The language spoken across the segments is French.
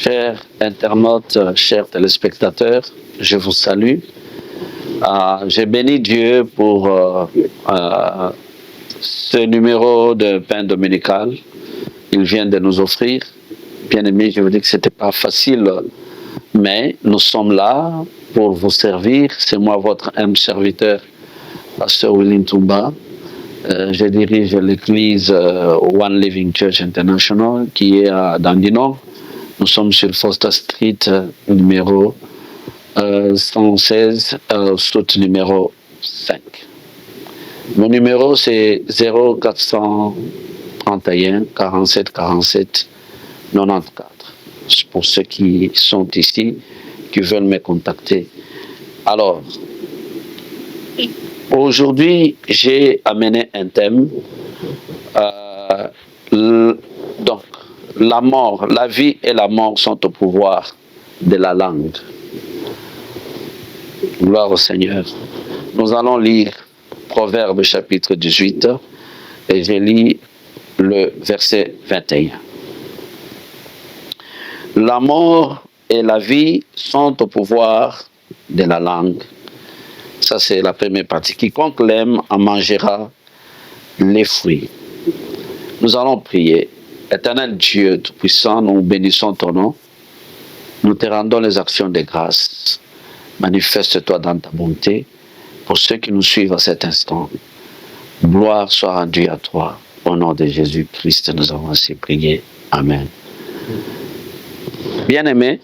Chers internautes, chers téléspectateurs, je vous salue. J'ai béni Dieu pour ce numéro de pain dominical qu'il vient de nous offrir. Bien aimé, je vous dis que ce n'était pas facile, mais nous sommes là pour vous servir. C'est moi, votre humble serviteur, Pasteur William Toumba. Je dirige l'église One Living Church International qui est à Dandenong. Nous sommes sur Foster Street, numéro 116, soute numéro 5. Mon numéro, c'est 0431 47 47 94. C'est pour ceux qui sont ici, qui veulent me contacter. Alors, aujourd'hui, j'ai amené un thème. Donc, la mort, la vie et la mort sont au pouvoir de la langue. Gloire au Seigneur. Nous allons lire Proverbe chapitre 18 et je lis le verset 21. La mort et la vie sont au pouvoir de la langue. Ça, c'est la première partie. Quiconque l'aime en mangera les fruits. Nous allons prier. Éternel Dieu Tout-Puissant, nous bénissons ton nom. Nous te rendons les actions de grâce. Manifeste-toi dans ta bonté pour ceux qui nous suivent à cet instant. Gloire soit rendue à toi. Au nom de Jésus-Christ, nous avons ainsi prié. Amen. Bien-aimés,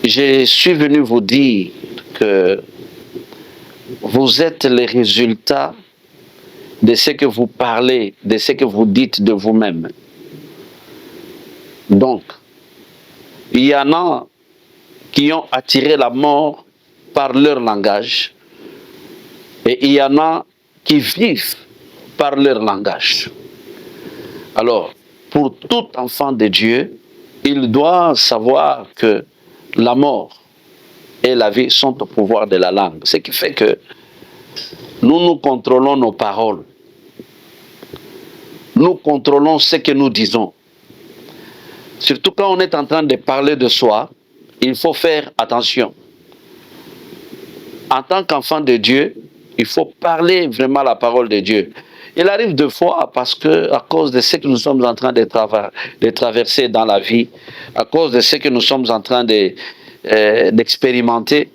je suis venu vous dire que vous êtes les résultats de ce que vous parlez, de ce que vous dites de vous-même. Donc, il y en a qui ont attiré la mort par leur langage et il y en a qui vivent par leur langage. Alors, pour tout enfant de Dieu, il doit savoir que la mort et la vie sont au pouvoir de la langue. Ce qui fait que nous contrôlons nos paroles. Nous contrôlons ce que nous disons. Surtout quand on est en train de parler de soi, il faut faire attention. En tant qu'enfant de Dieu, il faut parler vraiment la parole de Dieu. Il arrive deux fois parce que, à cause de ce que nous sommes en train de traverser dans la vie, à cause de ce que nous sommes en train d'expérimenter,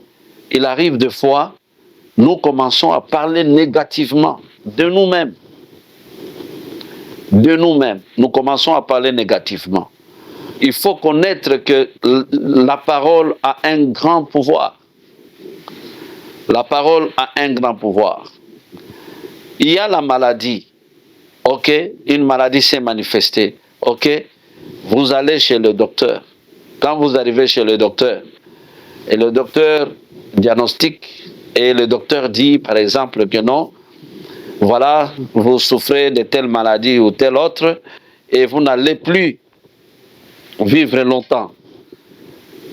il arrive deux fois, nous commençons à parler négativement de nous-mêmes. De nous-mêmes, nous commençons à parler négativement. Il faut connaître que la parole a un grand pouvoir. La parole a un grand pouvoir. Il y a la maladie. Ok, une maladie s'est manifestée. Ok, vous allez chez le docteur. Quand vous arrivez chez le docteur, et le docteur diagnostique, et le docteur dit par exemple que non, voilà, vous souffrez de telle maladie ou telle autre, et vous n'allez plus vivre longtemps.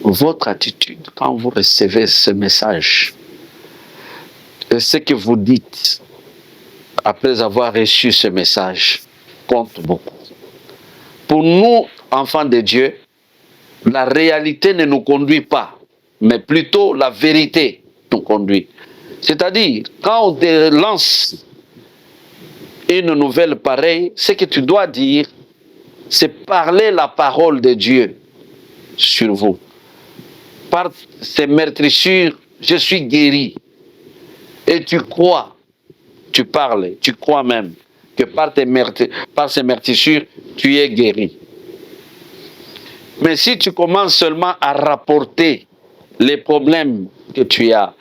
Votre attitude, quand vous recevez ce message, et ce que vous dites après avoir reçu ce message, compte beaucoup. Pour nous, enfants de Dieu, la réalité ne nous conduit pas, mais plutôt la vérité nous conduit. C'est-à-dire, quand on te lance une nouvelle pareille, ce que tu dois dire, c'est parler la parole de Dieu sur vous. Par ces meurtrissures, je suis guéri. Et tu crois, tu parles, tu crois même que par ces meurtrissures, tu es guéri. Mais si tu commences seulement à rapporter les problèmes que tu as,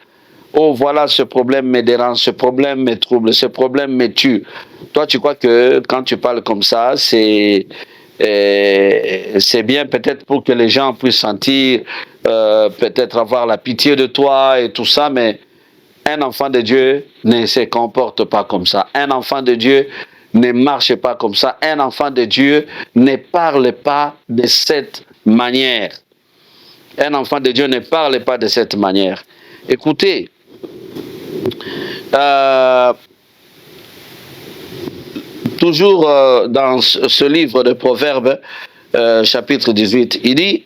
oh voilà, ce problème me dérange, ce problème me trouble, ce problème me tue. Toi, tu crois que quand tu parles comme ça, c'est bien peut-être pour que les gens puissent sentir, peut-être avoir la pitié de toi et tout ça, mais un enfant de Dieu ne se comporte pas comme ça. Un enfant de Dieu ne marche pas comme ça. Un enfant de Dieu ne parle pas de cette manière. Un enfant de Dieu ne parle pas de cette manière. Écoutez, toujours dans ce livre de Proverbes, chapitre 18, il dit,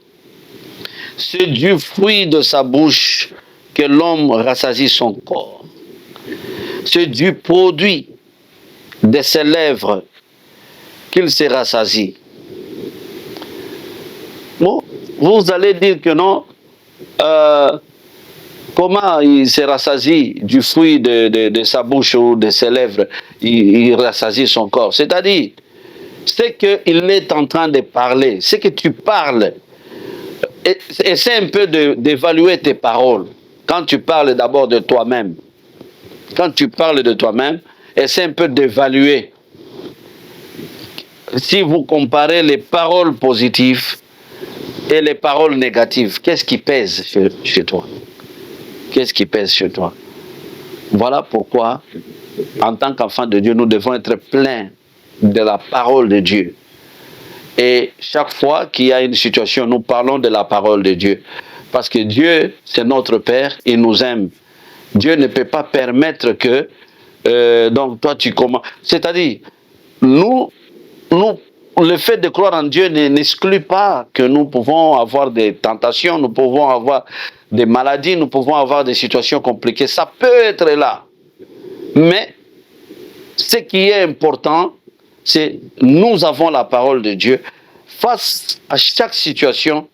c'est du fruit de sa bouche que l'homme rassasie son corps. C'est du produit de ses lèvres qu'il se rassasie. Bon, vous allez dire que non, comment il se rassasie du fruit de sa bouche ou de ses lèvres, il rassasie son corps. C'est-à-dire, c'est qu'il est en train de parler, c'est que tu parles. Essaie un peu d'évaluer tes paroles. Quand tu parles d'abord de toi-même, quand tu parles de toi-même, essaie un peu d'évaluer. Si vous comparez les paroles positives et les paroles négatives, qu'est-ce qui pèse chez toi? Qu'est-ce qui pèse chez toi? Voilà pourquoi, en tant qu'enfants de Dieu, nous devons être pleins de la parole de Dieu. Et chaque fois qu'il y a une situation, nous parlons de la parole de Dieu. Parce que Dieu, c'est notre Père, il nous aime. Dieu ne peut pas permettre que, donc toi tu commences. C'est-à-dire, nous, le fait de croire en Dieu n'exclut pas que nous pouvons avoir des tentations, nous pouvons avoir des maladies, nous pouvons avoir des situations compliquées. Ça peut être là. Mais ce qui est important, c'est nous avons la parole de Dieu. Face à chaque situation,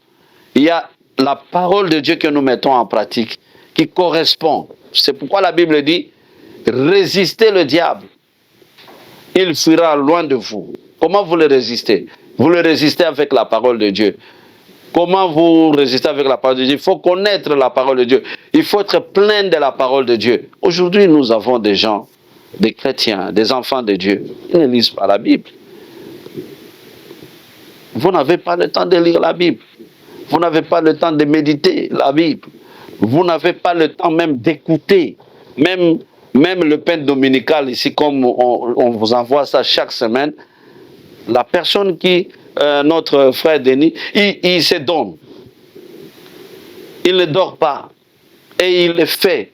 il y a la parole de Dieu que nous mettons en pratique qui correspond. C'est pourquoi la Bible dit, résistez le diable, il fuira loin de vous. Comment vous le résistez? Vous le résistez avec la parole de Dieu. Comment vous résistez avec la parole de Dieu? Il faut connaître la parole de Dieu. Il faut être plein de la parole de Dieu. Aujourd'hui, nous avons des gens, des chrétiens, des enfants de Dieu. Ils ne lisent pas la Bible. Vous n'avez pas le temps de lire la Bible. Vous n'avez pas le temps de méditer la Bible. Vous n'avez pas le temps même d'écouter. Même le pain dominical, ici, comme on vous envoie ça chaque semaine, la personne qui, notre frère Denis, il se donne. Il ne dort pas. Et il le fait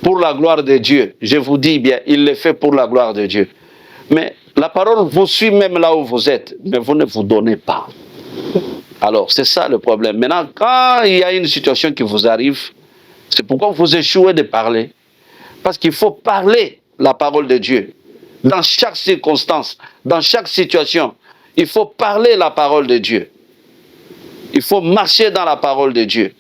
pour la gloire de Dieu. Je vous dis bien, il le fait pour la gloire de Dieu. Mais la parole vous suit même là où vous êtes, mais vous ne vous donnez pas. Alors, c'est ça le problème. Maintenant, quand il y a une situation qui vous arrive, c'est pourquoi vous échouez de parler. Parce qu'il faut parler la parole de Dieu. Dans chaque circonstance, dans chaque situation, il faut parler la parole de Dieu. Il faut marcher dans la parole de Dieu.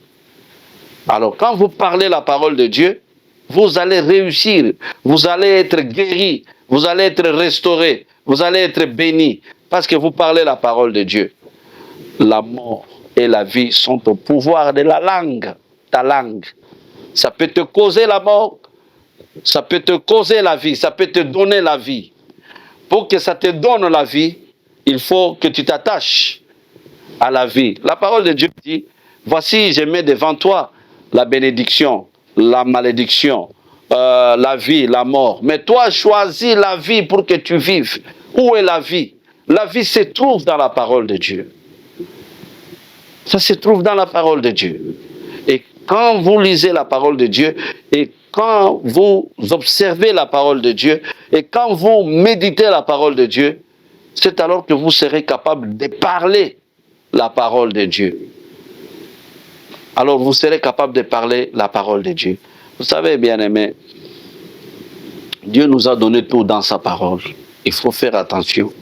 Alors, quand vous parlez la parole de Dieu, vous allez réussir, vous allez être guéri, vous allez être restauré, vous allez être béni, parce que vous parlez la parole de Dieu. La mort et la vie sont au pouvoir de la langue, ta langue. Ça peut te causer la mort, ça peut te causer la vie, ça peut te donner la vie. Pour que ça te donne la vie, il faut que tu t'attaches à la vie. La parole de Dieu dit, voici, je mets devant toi la bénédiction, la malédiction, la vie, la mort. Mais toi, choisis la vie pour que tu vives. Où est la vie? La vie se trouve dans la parole de Dieu. Ça se trouve dans la parole de Dieu. Et quand vous lisez la parole de Dieu, et quand vous observez la parole de Dieu, et quand vous méditez la parole de Dieu, c'est alors que vous serez capable de parler la parole de Dieu. Alors vous serez capable de parler la parole de Dieu. Vous savez, bien-aimés, Dieu nous a donné tout dans sa parole. Il faut faire attention.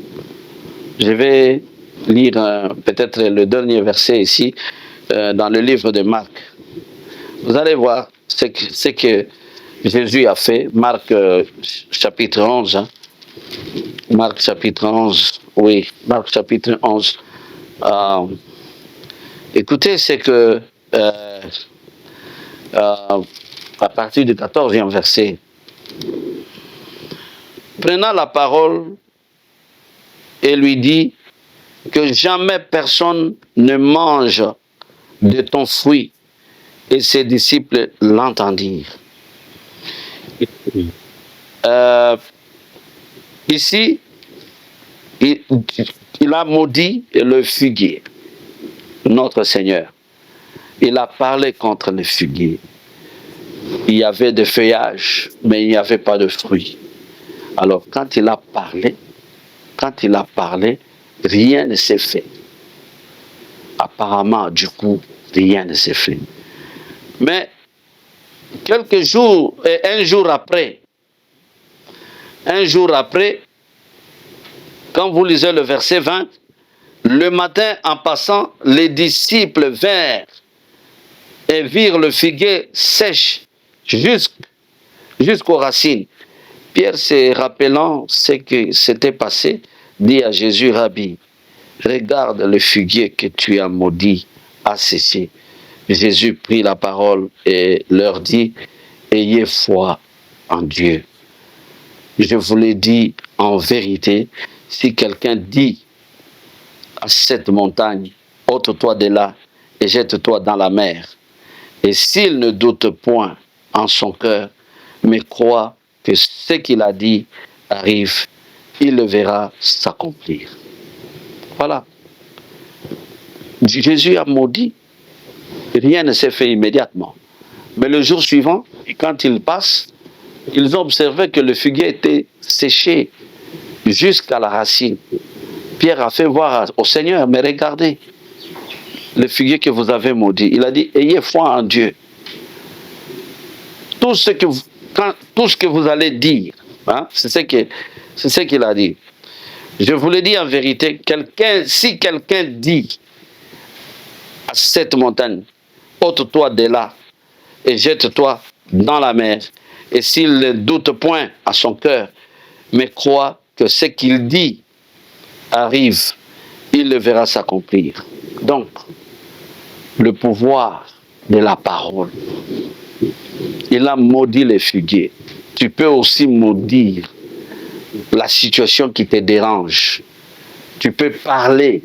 Je vais lire peut-être le dernier verset ici, dans le livre de Marc. Vous allez voir ce que Jésus a fait. Marc chapitre 11. Hein. Marc chapitre 11. Oui, Marc chapitre 11. Écoutez, c'est que à partir du 14e verset, prenant la parole et lui dit que jamais personne ne mange de ton fruit. Et ses disciples l'entendirent. Ici, il a maudit le figuier, notre Seigneur. Il a parlé contre le figuier. Il y avait des feuillages, mais il n'y avait pas de fruits. Alors, quand il a parlé, rien ne s'est fait. Apparemment, du coup, rien ne s'est fait. Mais quelques jours, et un jour après, quand vous lisez le verset 20, le matin en passant, les disciples vinrent et virent le figuier sèche jusqu'aux racines. Pierre, se rappelant ce qui s'était passé, dit à Jésus, Rabbi, regarde le figuier que tu as maudit a séché. Jésus prit la parole et leur dit, ayez foi en Dieu. Je vous l'ai dit en vérité, si quelqu'un dit à cette montagne, ôte-toi de là et jette-toi dans la mer, et s'il ne doute point en son cœur, mais croit que ce qu'il a dit arrive, il le verra s'accomplir. Voilà. Jésus a maudit. Rien ne s'est fait immédiatement. Mais le jour suivant, quand il passe, ils ont observé que le figuier était séché jusqu'à la racine. Pierre a fait voir au Seigneur, mais regardez, le figuier que vous avez maudit. Il a dit, ayez foi en Dieu. Tout ce que vous allez dire, hein, c'est ce qu'il a dit. Je vous le dis en vérité, si quelqu'un dit à cette montagne, ôte-toi de là et jette-toi dans la mer, et s'il ne doute point à son cœur, mais croit que ce qu'il dit arrive, il le verra s'accomplir. Donc, le pouvoir de la parole. Il a maudit les figuiers. Tu peux aussi maudire la situation qui te dérange. Tu peux parler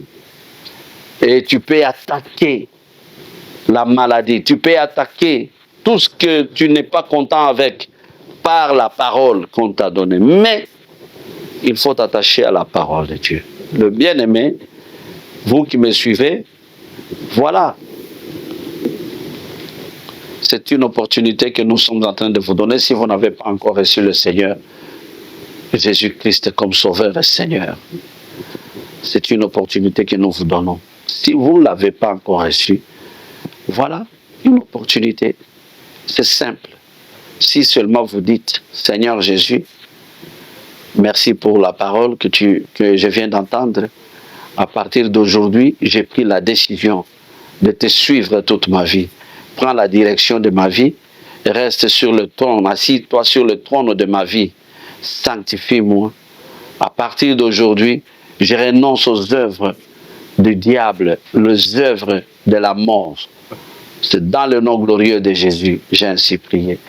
et tu peux attaquer la maladie. Tu peux attaquer tout ce que tu n'es pas content avec par la parole qu'on t'a donnée. Mais il faut t'attacher à la parole de Dieu. Le bien-aimé, vous qui me suivez, voilà. C'est une opportunité que nous sommes en train de vous donner si vous n'avez pas encore reçu le Seigneur, Jésus-Christ comme Sauveur et Seigneur. C'est une opportunité que nous vous donnons. Si vous ne l'avez pas encore reçu, voilà une opportunité. C'est simple. Si seulement vous dites, Seigneur Jésus, merci pour la parole que je viens d'entendre. À partir d'aujourd'hui, j'ai pris la décision de te suivre toute ma vie. Prends la direction de ma vie, reste sur le trône, assis-toi sur le trône de ma vie. Sanctifie-moi. À partir d'aujourd'hui, je renonce aux œuvres du diable, les œuvres de la mort. C'est dans le nom glorieux de Jésus, j'ai ainsi prié.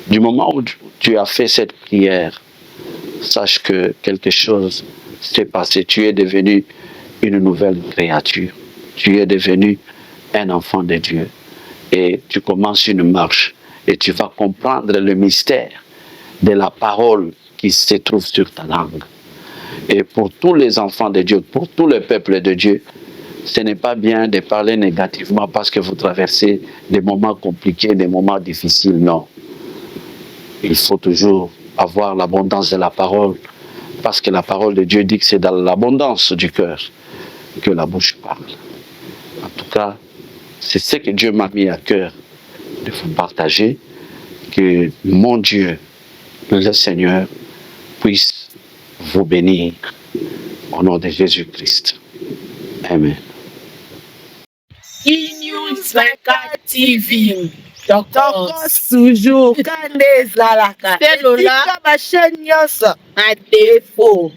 Du moment où tu as fait cette prière, sache que quelque chose s'est passé. Tu es devenu une nouvelle créature. Tu es devenu un enfant de Dieu. Et tu commences une marche et tu vas comprendre le mystère de la parole qui se trouve sur ta langue. Et pour tous les enfants de Dieu, pour tout le peuple de Dieu, ce n'est pas bien de parler négativement parce que vous traversez des moments compliqués, des moments difficiles, non. Il faut toujours avoir l'abondance de la parole, parce que la parole de Dieu dit que c'est dans l'abondance du cœur que la bouche parle. En tout cas, c'est ce que Dieu m'a mis à cœur de vous partager, que mon Dieu, le Seigneur, puisse vous bénir au nom de Jésus-Christ. Amen. E-News 24 TV. Toko toujours. Kande zalaka. Telola. Tika ba chaîne nyonso. A défaut.